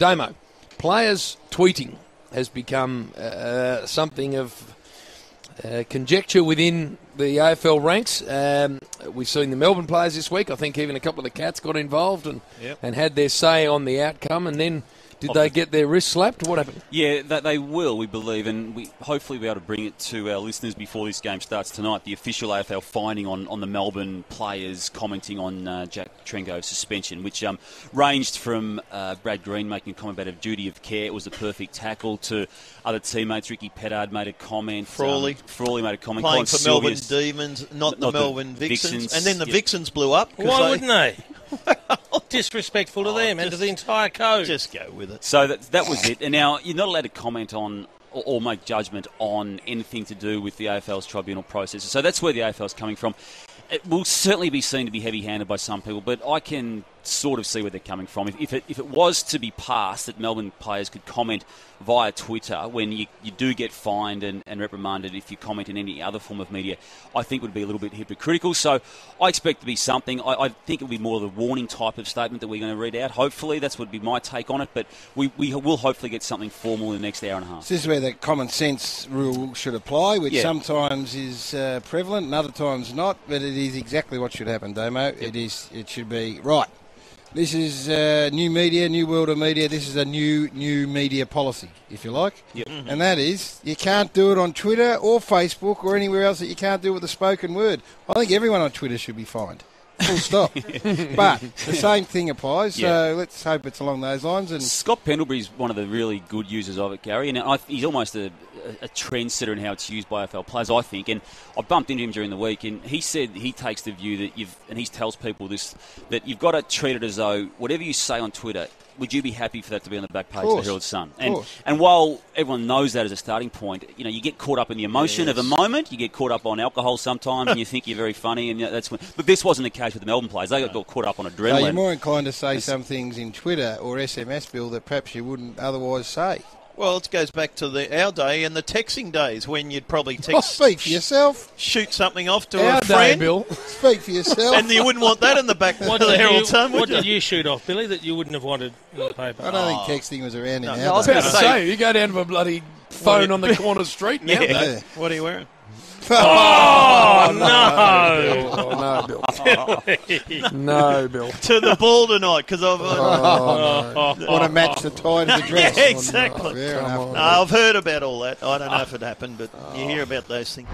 Damo, players tweeting has become something of conjecture within the AFL ranks. We've seen the Melbourne players this week. I think even a couple of the Cats got involved and had their say on the outcome. And then did they get their wrist slapped? What happened? Yeah, they will, we believe, and we hopefully be able to bring it to our listeners before this game starts tonight. The official AFL finding on the Melbourne players commenting on Jack Trengo's suspension, which ranged from Brad Green making a comment about a duty of care, it was the perfect tackle, to other teammates. Ricky Pettard made a comment. Frawley made a comment. Playing for Melbourne Demons, not the Melbourne Vixens. And then the Vixens blew up. Why wouldn't they? Disrespectful to them and to the entire code. Just go with it. So that was it. And now you're not allowed to comment on or make judgment on anything to do with the AFL's tribunal process. So that's where the AFL's coming from. It will certainly be seen to be heavy-handed by some people, but I can sort of see where they're coming from. If it was to be passed that Melbourne players could comment via Twitter when you do get fined and reprimanded if you comment in any other form of media, I think it would be a little bit hypocritical. So I expect to be something. I think it would be more of a warning type of statement that we're going to read out. Hopefully, that's would be my take on it, but we will hopefully get something formal in the next hour and a half. This is where the common sense rule should apply, which sometimes is prevalent and other times not, but it is exactly what should happen, Damo. Yep. It should be, right, this is new media, new world of media. This is a new media policy, if you like. Yep. And that is, you can't do it on Twitter or Facebook or anywhere else that you can't do it with a spoken word. I think everyone on Twitter should be fined. Full stop. But the same thing applies, so let's hope it's along those lines. And Scott Pendlebury's one of the really good users of it, Gary, and he's almost a trendsetter in how it's used by AFL players, I think. And I bumped into him during the week, and he said he takes the view that and he tells people this, that you've got to treat it as though whatever you say on Twitter, would you be happy for that to be on the back page of the Herald Sun? And while everyone knows that as a starting point, you get caught up in the emotion of a moment. You get caught up on alcohol sometimes, and you think you're very funny, and that's when. But this wasn't the case with the Melbourne players. They got caught up on adrenaline. So you're more inclined to say some things in Twitter or SMS, Bill, that perhaps you wouldn't otherwise say. Well, it goes back to our day and the texting days when you'd probably text. Speak for yourself. Shoot something off to Our a friend. day, Bill. Speak for yourself. And you wouldn't want that in the back of the Herald Sun, would you? What did you shoot off, Billy, that you wouldn't have wanted in the paper? I don't think texting was around in our I was day. going to say, you go down to a bloody phone on the corner street now. Yeah. What are you wearing? Oh, no! Oh, no, Bill. No, Bill. To the ball tonight, because I've... Want to match the tie to the dress. Yeah, exactly. Fair enough. I've heard about all that. I don't know if it happened, but you hear about those things.